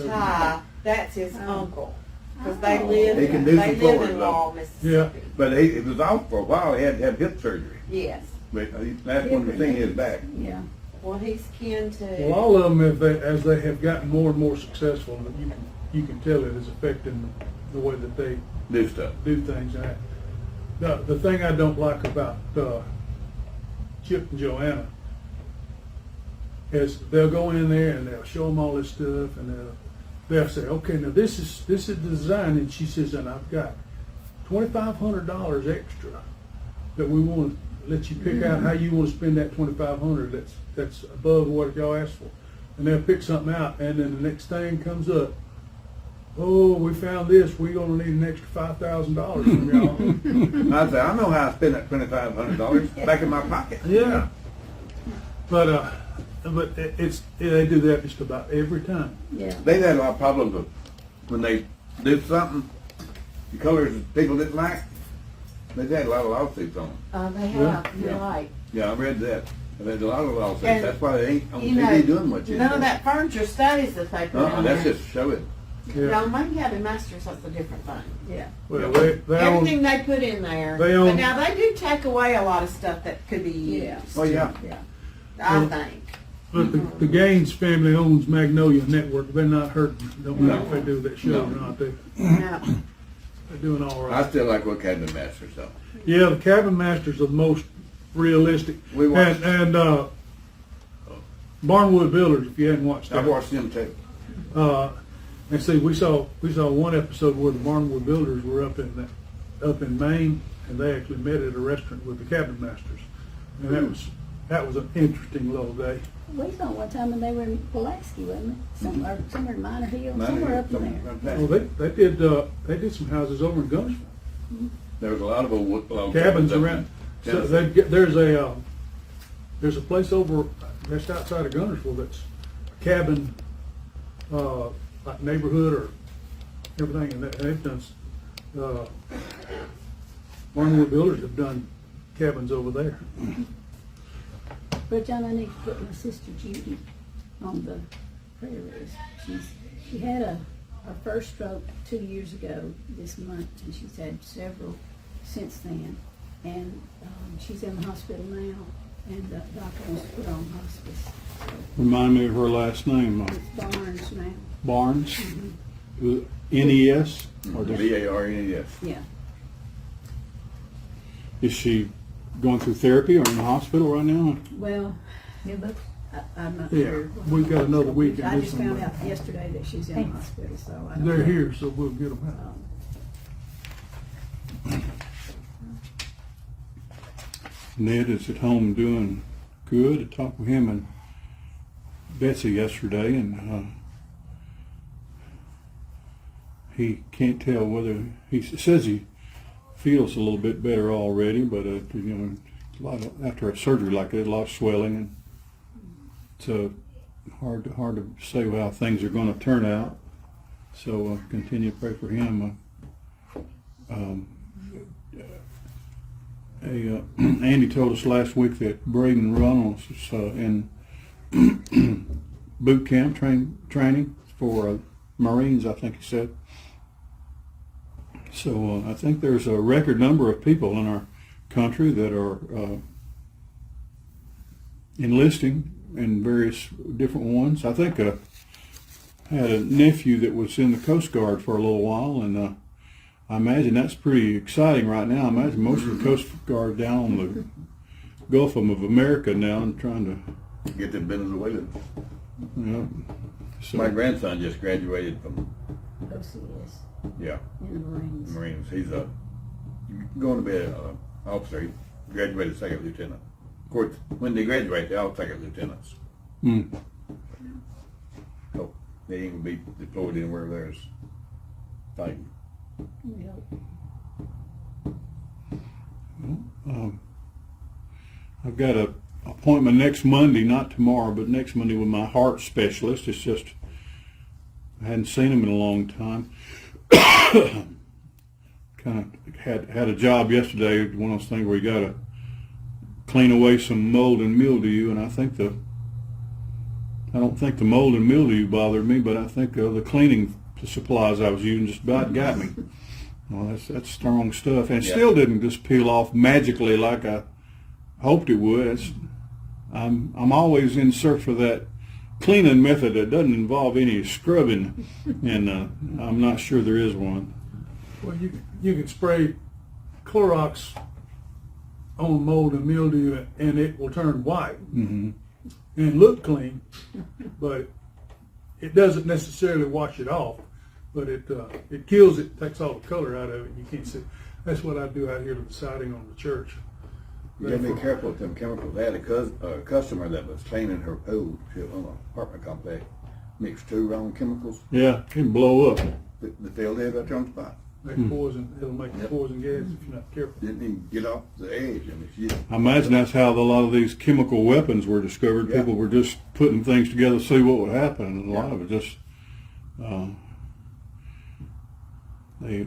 Ty, that's his uncle. Because they Oh. live, He can do they some live floors, in though. Law, Mississippi. But it was off for a while. He had to have hip surgery. Yes. But that's when the thing is back. Yeah. Well, he's kin to. Well, all of them, as they have gotten more and more successful, you can tell it is affecting the way that they Do stuff. do things. And the thing I don't like about Chip and Joanna is they'll go in there and they'll show them all this stuff, and they'll say, okay, now this is the design, and she says, and I've got $2,500 extra that we want to let you pick out how you want to spend that $2,500. That's above what y'all asked for, and they'll pick something out, and then the next thing comes up. Oh, we found this. We're gonna need an extra $5,000 from y'all. I said, I know how to spend that $2,500 back in my pocket. Yeah, but they do that just about every time. Yeah. They've had a lot of problems with when they do something, the colors that people didn't like. They've had a lot of lawsuits on them. They have, you're Yeah. right. Yeah, I read that. I've had a lot of lawsuits. And, That's why they ain't on You know, TV doing much none anymore. of that furniture studies that they put on That's there. just showing. No, Main Cabin Masters, that's a different thing. Yeah. Well, they own, Everything they put in there. They But own- now they do take away a lot of stuff that could be used. Yeah. Oh, yeah. Yeah. I think. but the Gaines family owns Magnolia Network. They're not hurting. Don't matter if they do that show or No. not. They're No. doing all I right. still like what Cabinet Masters though. Yeah, the Cabin Masters are the most realistic. We watched. And Barnwood Builders, if you hadn't watched that. I've watched them too. And see, we saw one episode where the Barnwood Builders were up in Maine, and they actually met at a restaurant with the Cabin Masters, and that was an interesting little day. We saw one time when they were in Pulaski, wasn't it? Somewhere in Minor Hill, Minor somewhere Hill, up in there. Well, they did some houses over in Gunnersville, There was a lot of old cabins up in around. So Tennessee. there's a place over just outside of Gunnersville that's a cabin, like neighborhood or everything, and they've done. Barnwood Builders have done cabins over there. But John, I need to put my sister Judy on the prayer list. She had her first stroke 2 years ago this month, and she's had several since then. And she's in the hospital now, and the doctor wants to put her on hospice. Remind me of her last name. It's Barnes now. Barnes? N-E-S? Or just, B-A-R-N-E-S. Yeah. is she going through therapy or in the hospital right now? Well, I'm not Yeah, sure. we've got another week in I this just found one. out yesterday that she's in the hospital, so I don't They're know. here, so we'll get them out. Ned is at home doing good. I talked with him and Betsy yesterday, and he can't tell whether he says he feels a little bit better already, but after a surgery like that, a lot of swelling, and it's hard to say how things are going to turn out. So continue to pray for him. Andy told us last week that Braden Runnels is in boot camp training for Marines, I think he said. So I think there's a record number of people in our country that are enlisting in various different ones. I think I had a nephew that was in the Coast Guard for a little while, and I imagine that's pretty exciting right now. I imagine most of the Coast Guard down on the Gulf of America now and trying to Get the business away with it. So My grandson just graduated from, OCS yeah, in the Marines. Marines. He's going to be an officer. He graduated second lieutenant. Of course, when they graduate, they're all second lieutenants. So they ain't going to be deployed anywhere there's fighting. We hope. I've got an appointment next Monday, not tomorrow, but next Monday with my heart specialist. It's just, I hadn't seen him in a long time. Kind of had a job yesterday, one of those things where you got to clean away some mold and mildew, and I think the I don't think the mold and mildew bothered me, but I think the cleaning supplies I was using just about got me. Well, that's strong stuff, and it Yeah. still didn't just peel off magically like I hoped it would. I'm always in search for that cleaning method that doesn't involve any scrubbing, and I'm not sure there is one. Well, you can spray Clorox on mold and mildew, and it will turn white Mm-hmm. and look clean, but it doesn't necessarily wash it off. But it kills it, takes all the color out of it. You can't see. That's what I do out here to the siding on the church. You gotta be careful with them chemicals. They had a customer that was cleaning her pool. She was on an apartment complex, mixed 2 wrong chemicals. Yeah, it can blow up. The field there right on the spot. Make poison. It'll make Yep. poison gas if you're not careful. Didn't even get off the edge. I mean, she, I imagine that's how a lot of these chemical weapons were discovered. Yeah. People were just putting things together to see what would happen, and a lot of it just they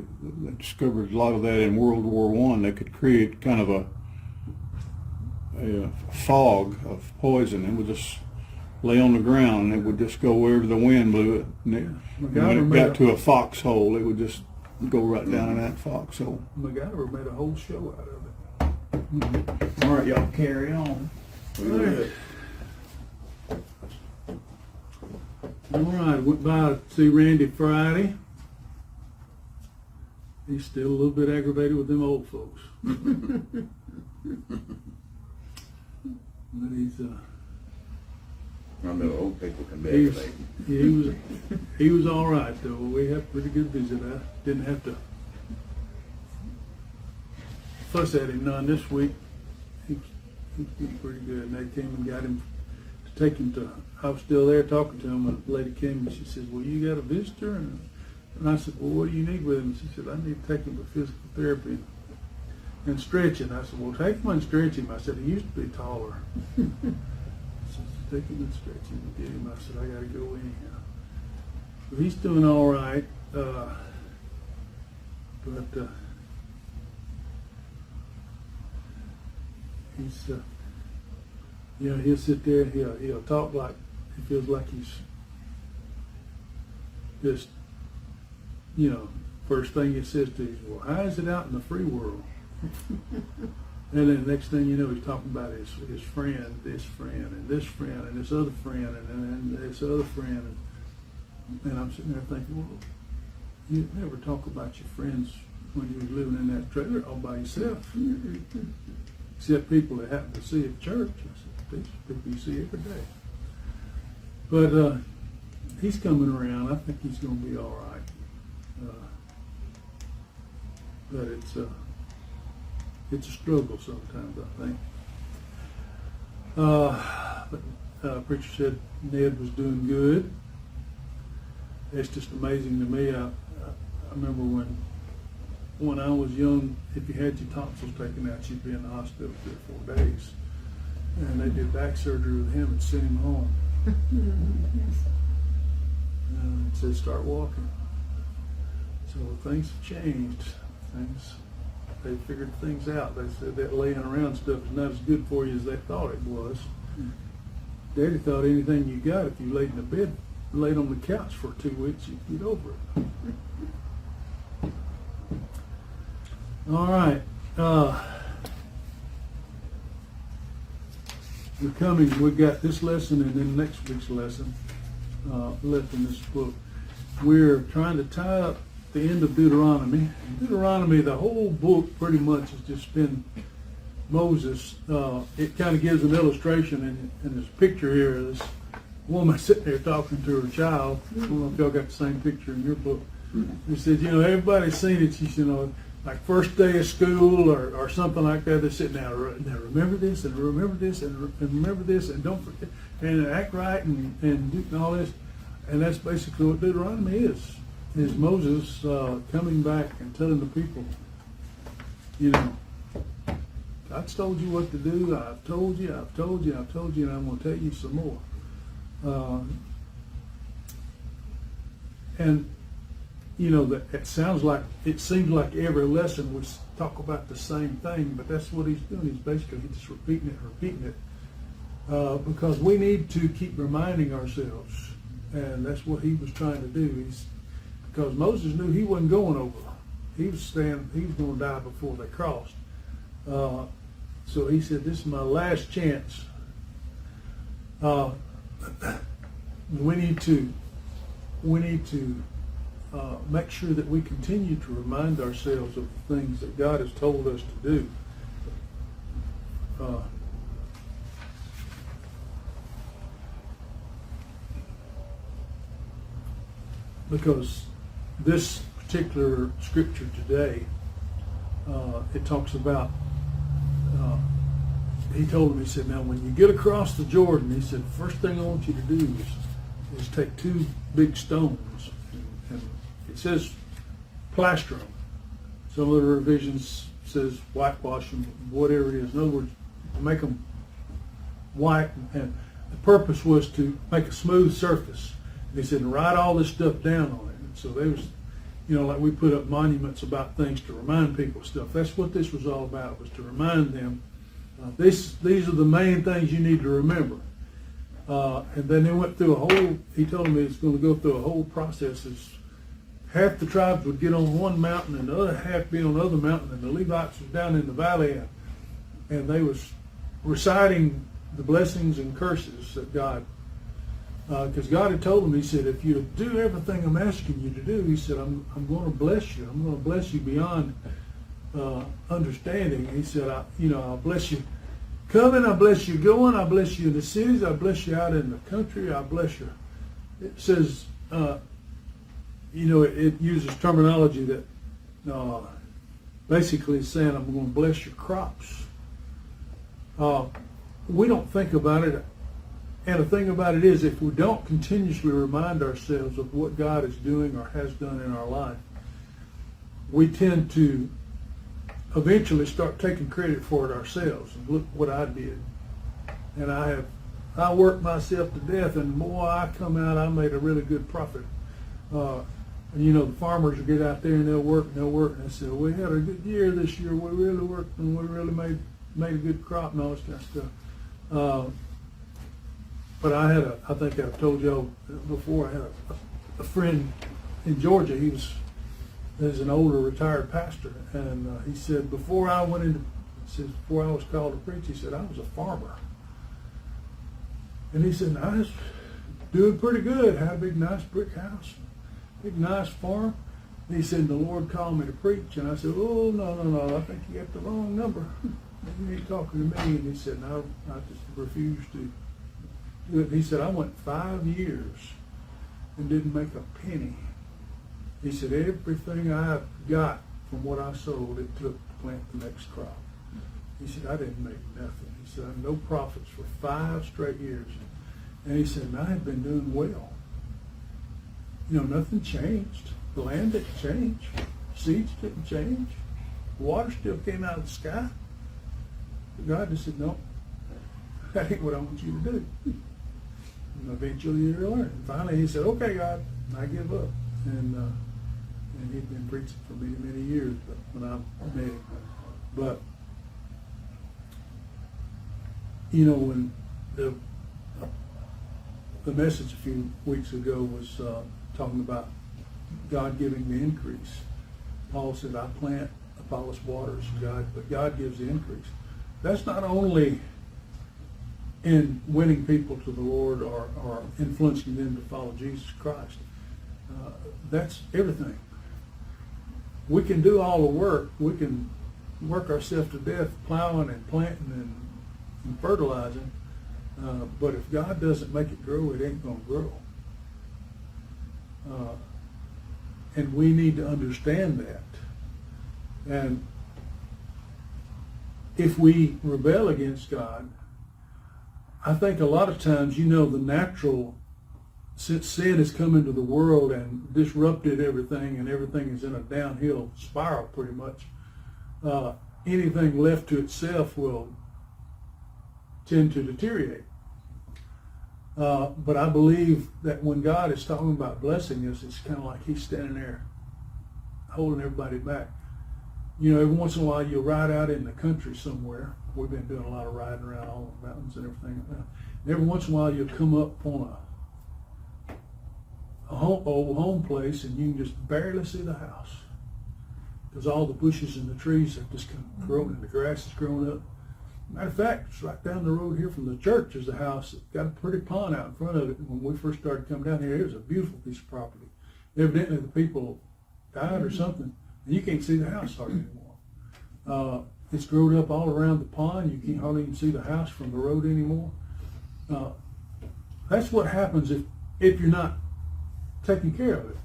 discovered a lot of that in World War I. They could create kind of a fog of poison. It would just lay on the ground, and it would just go wherever the wind blew it. And when it got to a foxhole, it would just go right down in that foxhole. MacGyver made a whole show out of it. All right, y'all carry on. All right, went by to see Randy Friday. He's still a little bit aggravated with them old folks. But he's I know old people can be He's- aggravating. he was all right though. We had a pretty good visit. I didn't have to fuss at him none this week. He's pretty good. And they came and got him to take him to. I was still there talking to him. And a lady came and she says, "Well, you got a visitor?" And I said, "Well, what do you need with him?" She said, "I need to take him to physical therapy and stretching." I said, "Well, take him and stretch him." I said, "He used to be taller." Take him and stretch him and get him. I said, "I got to go anyhow." But he's doing all right. He's, he'll sit there and he'll talk like he feels like he's just, first thing he says to you is, "Well, how is it out in the free world?" And then the next thing you know, he's talking about his friend, this friend, and this friend, and this other friend, and this other friend. And I'm sitting there thinking, well, you never talk about your friends when you was living in that trailer all by yourself. Except people that happen to see you at church. I said, these people you see every day. But he's coming around. I think he's going to be all right. But it's a struggle sometimes, I think. But preacher said Ned was doing good. It's just amazing to me. I remember when I was young, if you had your tonsils taken out, you'd be in the hospital 3 or 4 days. And they did back surgery with him and sent him home. And said, "Start walking." So things have changed. They figured things out. They said that laying around stuff is not as good for you as they thought it was. Daddy thought anything you got, if you laid in the bed, laid on the couch for 2 weeks, you'd get over it. All right. We got this lesson and then next week's lesson left in this book. We're trying to tie up the end of Deuteronomy. Deuteronomy, the whole book pretty much has just been Moses. It kind of gives an illustration, and there's a picture here of this woman sitting there talking to her child. I don't know if y'all got the same picture in your book. It says, everybody's seen it. She's, like first day of school or something like that. They're sitting down, now remember this and remember this and remember this and don't forget and act right and do all this. And that's basically what Deuteronomy is Moses coming back and telling the people, God's told you what to do. I've told you, and I'm going to tell you some more. And that it seems like every lesson we talk about the same thing, but that's what he's doing. He's basically just repeating it. because we need to keep reminding ourselves, and that's what he was trying to do. Because Moses knew he wasn't going over. He was going to die before they crossed. So he said, "This is my last chance." We need to make sure that we continue to remind ourselves of the things that God has told us to do. Because this particular scripture today, it talks about, he told him, he said, "Now when you get across the Jordan," he said, "first thing I want you to do is take 2 big stones," and it says plaster them. Some of the revisions says whitewash them, whatever it is. In other words, make them white, and the purpose was to make a smooth surface. And he said, "Write all this stuff down on it." And so they was, like we put up monuments about things to remind people of stuff. That's what this was all about, was to remind them. These are the main things you need to remember. And then they went through he told me it's going to go through a whole process. Half the tribes would get on one mountain and the other half be on the other mountain, and the Levites was down in the valley, and they was reciting the blessings and curses that God, because God had told them, he said, "If you do everything I'm asking you to do," he said, I'm going to bless you. I'm going to bless you beyond understanding. He said, I'll bless you coming, I bless you going, I bless you in the cities, I bless you out in the country, I bless you. It says, it uses terminology that basically is saying, I'm going to bless your crops. We don't think about it, and the thing about it is, if we don't continuously remind ourselves of what God is doing or has done in our life, we tend to eventually start taking credit for it ourselves. And look what I did. And I worked myself to death, and boy, I come out, I made a really good profit. The farmers will get out there and they'll work, and they say, "We had a good year this year. We really worked, and we really made a good crop," and all this kind of stuff. But I think I've told y'all before, I had a friend in Georgia. He's an older retired pastor, and he said, before I was called to preach, he said, I was a farmer. And he said, I was doing pretty good, had a big nice brick house, big nice farm. And he said, the Lord called me to preach, and I said, "Oh, no, I think you got the wrong number. You ain't talking to me." And he said, "No, I just refused to do it." He said, "I went 5 years and didn't make a penny." He said, "Everything I got from what I sold, it took to plant the next crop." He said, "I didn't make nothing." He said, "I had no profits for 5 straight years." And he said, "I had been doing well. Nothing changed. The land didn't change. Seeds didn't change. Water still came out of the sky." But God just said, "No, that ain't what I want you to do." And eventually you learn. And finally he said, "Okay, God, I give up." And he'd been preaching for many, many years when I met him. But, when the message a few weeks ago was talking about God giving the increase. Paul said, "I plant, Apollos waters, but God gives the increase." That's not only in winning people to the Lord or influencing them to follow Jesus Christ. That's everything. We can do all the work. We can work ourselves to death plowing and planting and fertilizing. But if God doesn't make it grow, it ain't going to grow. And we need to understand that. And if we rebel against God, I think a lot of times, the natural, since sin has come into the world and disrupted everything, and everything is in a downhill spiral pretty much, anything left to itself will tend to deteriorate. But I believe that when God is talking about blessing us, it's kind of like he's standing there holding everybody back. You know, every once in a while you'll ride out in the country somewhere. We've been doing a lot of riding around all the mountains and everything like that. And every once in a while you'll come up on old home place and you can just barely see the house because all the bushes and the trees have just kind of grown and the grass has grown up. Matter of fact, it's right down the road here from the church is a house that's got a pretty pond out in front of it. And when we first started coming down here, it was a beautiful piece of property. Evidently the people died or something, and you can't see the house hardly anymore. It's grown up all around the pond. You can't hardly even see the house from the road anymore. That's what happens if you're not taking care of it.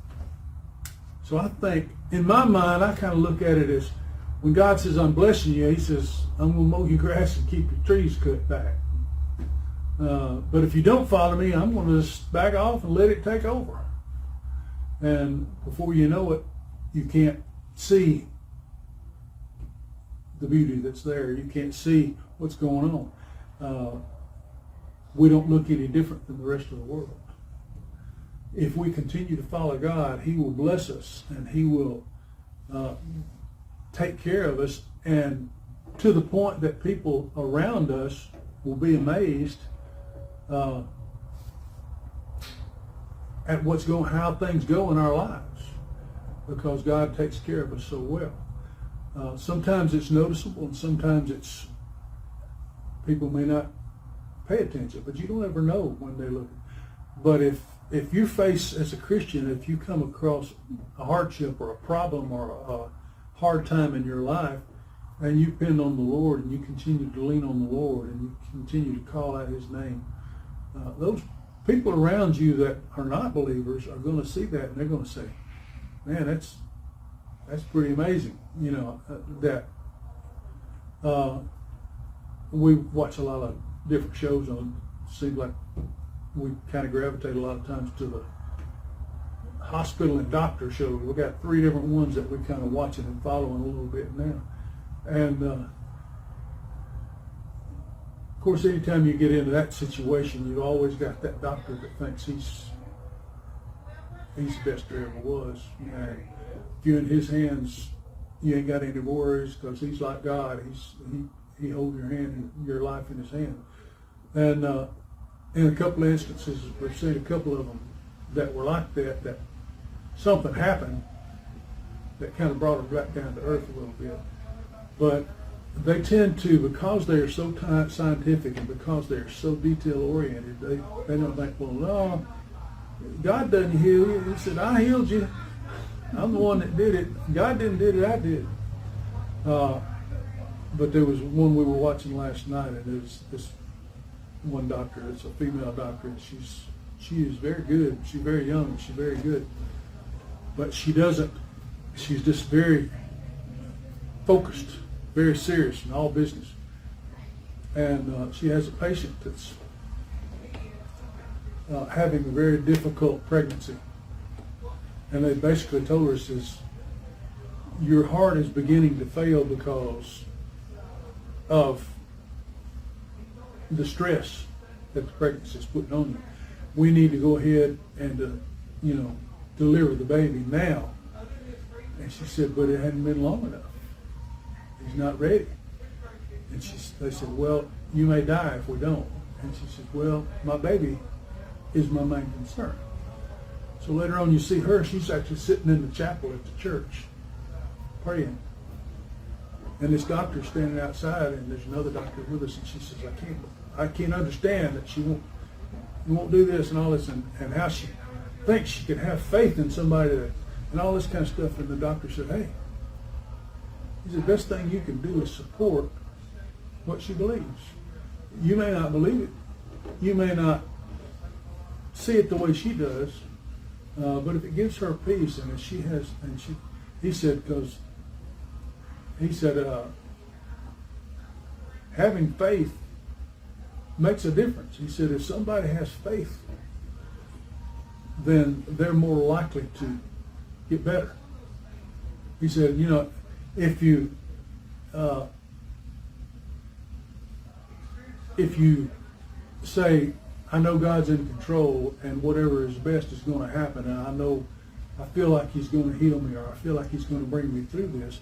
So I think, in my mind, I kind of look at it as when God says, I'm blessing you, he says, I'm going to mow your grass and keep your trees cut back. But if you don't follow me, I'm going to just back off and let it take over. And before you know it, you can't see the beauty that's there. You can't see what's going on. We don't look any different than the rest of the world. If we continue to follow God, he will bless us and he will take care of us, and to the point that people around us will be amazed at how things go in our lives, because God takes care of us so well. Sometimes it's noticeable, and sometimes people may not pay attention, but you don't ever know when they're looking. But if you face, as a Christian, if you come across a hardship or a problem or a hard time in your life, and you depend on the Lord and you continue to lean on the Lord and you continue to call out his name, those people around you that are not believers are going to see that and they're going to say, man, that's pretty amazing. You know, that we watch a lot of different shows on, seems like we kind of gravitate a lot of times to the hospital and doctor shows. We've got 3 different ones that we're kind of watching and following a little bit now. And of course, anytime you get into that situation, you've always got that doctor that thinks he's the best there ever was. And if you're in his hands, you ain't got any worries, because he's like God. He holds your hand and your life in his hand. And in a couple of instances, we've seen a couple of them that were like that something happened that kind of brought them back down to earth a little bit. But they tend to, because they are so scientific and because they are so detail-oriented, they don't think, well, no, God doesn't heal you. He said, I healed you. I'm the one that did it. God didn't do it, I did. But there was one we were watching last night, and there was this one doctor. It's a female doctor, and she is very good. She's very young. She's very good. But she's just very focused, very serious in all business. And she has a patient that's having a very difficult pregnancy. And they basically told her, says, your heart is beginning to fail because of the stress that the pregnancy is putting on you. We need to go ahead and, deliver the baby now. And she said, but it hadn't been long enough. He's not ready. And they said, well, you may die if we don't. And she said, well, my baby is my main concern. So later on you see her, she's actually sitting in the chapel at the church praying. And this doctor's standing outside, and there's another doctor with us, and she says, I can't understand that she won't do this and all this, and how she thinks she can have faith in somebody that, and all this kind of stuff. And the doctor said, hey, he said, the best thing you can do is support what she believes. You may not believe it. You may not see it the way she does, but if it gives her peace, and if she has, he said, having faith makes a difference. He said, if somebody has faith, then they're more likely to get better. He said, if you say, I know God's in control and whatever is best is going to happen, and I feel like he's going to heal me, or I feel like he's going to bring me through this,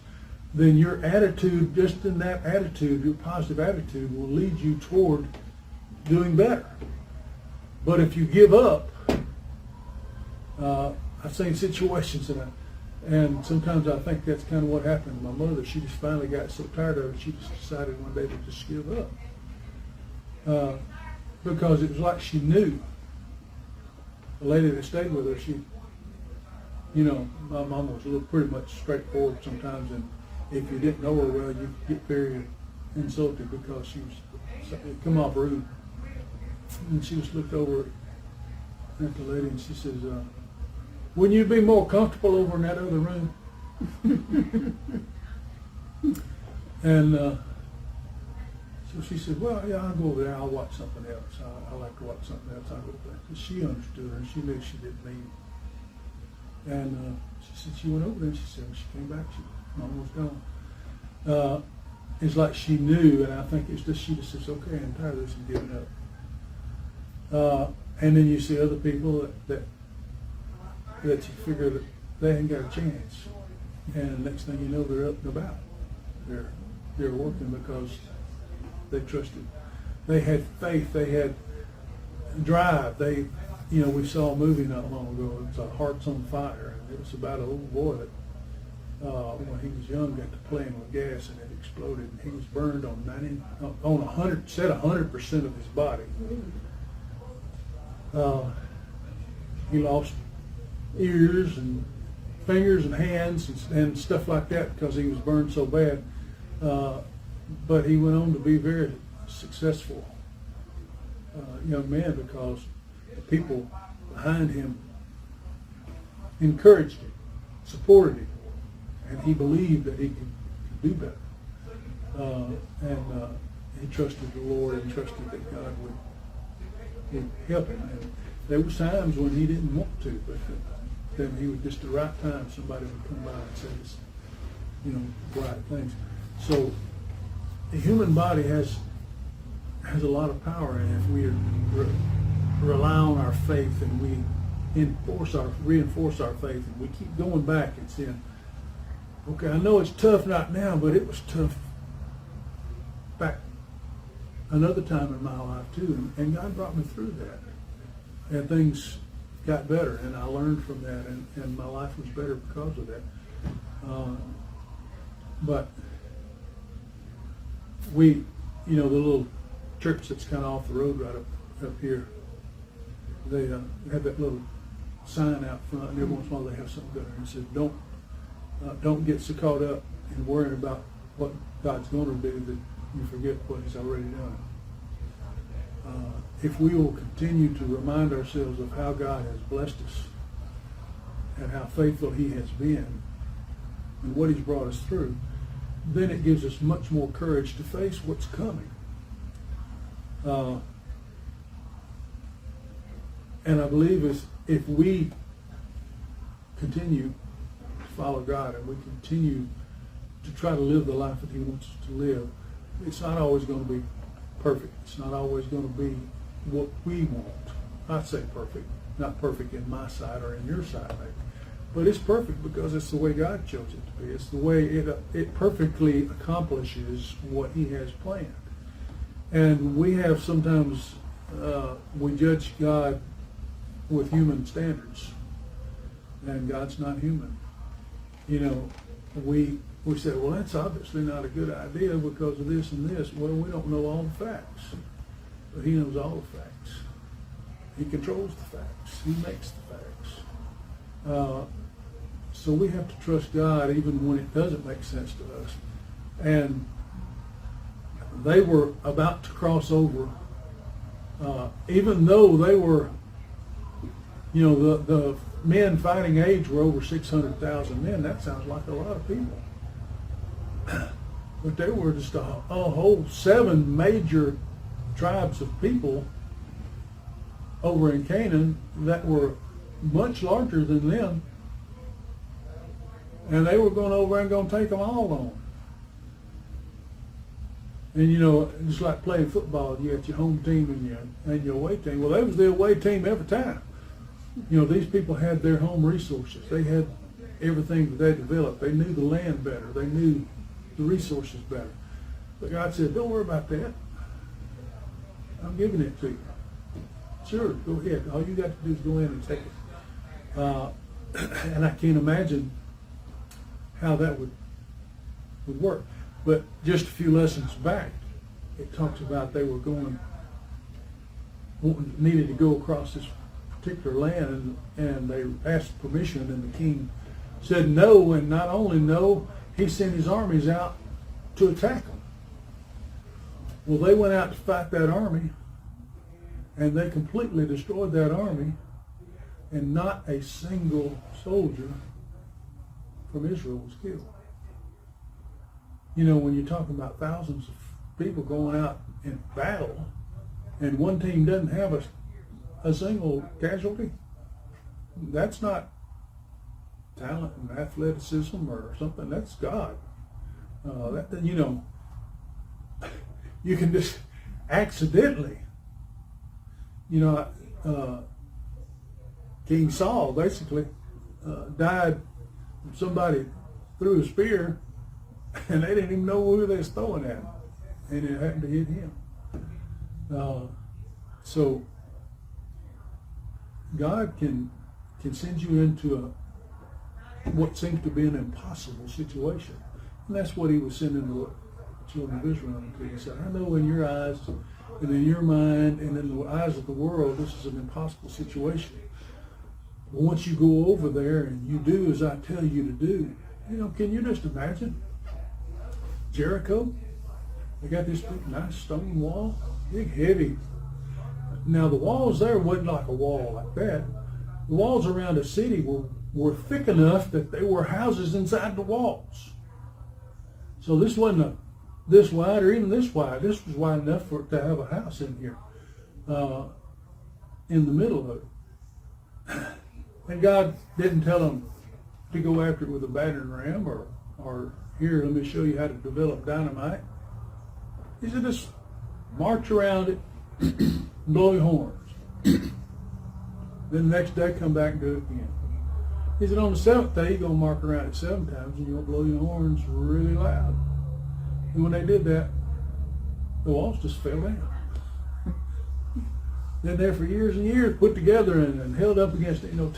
then your attitude, just in that attitude, your positive attitude will lead you toward doing better. But if you give up, I've seen situations and sometimes I think that's kind of what happened to my mother. She just finally got so tired of it, she just decided one day to just give up. Because it was like she knew. The lady that stayed with her, my mom was a little pretty much straightforward sometimes, and if you didn't know her well, you'd get very insulted because she was come off rude. And she just looked over at the lady and she says, wouldn't you be more comfortable over in that other room? And so she said, well, yeah, I'll go over there. I'll watch something else. I like to watch something else. I'll go there. So she understood her and she knew she didn't mean it. And she said she went over there and she said when she came back, Mom was gone. It's like she knew, and I think it's just she just says, okay, I'm tired of this and giving up. And then you see other people that you figure that they ain't got a chance, and next thing you know, they're up and about. They're working because they trusted. They had faith. They had drive. We saw a movie not long ago. It was Hearts on Fire, and it was about a little boy that when he was young got to playing with gas and it exploded, and he was burned on 100% of his body. He lost ears and fingers and hands and stuff like that because he was burned so bad. But he went on to be very successful young man because the people behind him encouraged him, supported him, and he believed that he could do better. And he trusted the Lord and trusted that God would help him. And there were times when he didn't want to, but then he would just at the right time somebody would come by and say this, the right things. So the human body has a lot of power, and if we rely on our faith and we reinforce our faith, and we keep going back and saying, okay, I know it's tough right now, but it was tough back another time in my life too, and God brought me through that, and things got better, and I learned from that, and my life was better because of that. But the little church that's kind of off the road right up here, they have that little sign out front, and every once in a while they have something better, and it says, don't get so caught up in worrying about what God's going to do that you forget what He's already done. If we will continue to remind ourselves of how God has blessed us and how faithful He has been and what He's brought us through, then it gives us much more courage to face what's coming. And I believe if we continue to follow God and we continue to try to live the life that He wants us to live, it's not always going to be perfect. It's not always going to be what we want. I'd say perfect, not perfect in my sight or in your sight, maybe. But it's perfect because it's the way God chose it to be. It's the way it perfectly accomplishes what He has planned. And we have sometimes, we judge God with human standards. And God's not human. We say, well, that's obviously not a good idea because of this and this. Well, we don't know all the facts. But He knows all the facts. He controls the facts. He makes the facts. So we have to trust God even when it doesn't make sense to us. And they were about to cross over, even though they were, the men fighting age were over 600,000 men. That sounds like a lot of people. But there were just a whole 7 major tribes of people over in Canaan that were much larger than them. And they were going over and going to take them all on. And just like playing football, you got your home team and your away team. Well, they was the away team every time. These people had their home resources. They had everything that they developed. They knew the land better. They knew the resources better. But God said, don't worry about that. I'm giving it to you. Sure, go ahead. All you got to do is go in and take it. And I can't imagine how that would work. But just a few lessons back, it talks about they were needed to go across this particular land, and they asked permission, and the king said no, and not only no, he sent his armies out to attack them. Well, they went out to fight that army, and they completely destroyed that army, and not a single soldier from Israel was killed. You know, when you're talking about thousands of people going out in battle, and one team doesn't have a single casualty, that's not talent and athleticism or something. That's God. You know, you can just accidentally, you know, King Saul basically died. Somebody threw a spear, and they didn't even know who they was throwing at him, and it happened to hit him. So God can send you into what seems to be an impossible situation, and that's what He was sending the children of Israel into. He said, I know in your eyes and in your mind and in the eyes of the world this is an impossible situation. But once you go over there and you do as I tell you to do, you know, can you just imagine Jericho? They got this big nice stone wall, big heavy. Now the walls there wasn't like a wall like that. The walls around the city were thick enough that there were houses inside the walls. So this wasn't this wide or even this wide. This was wide enough for it to have a house in here, in the middle of it. And God didn't tell them to go after it with a battering ram or here, let me show you how to develop dynamite. He said, just march around it, blow your horns. Then the next day, come back and do it again. He said, on the seventh day, you're going to mark around it 7 times, and you're going to blow your horns really loud. And when they did that, the walls just fell down. Then there for years and years, put together and held up against it, you know,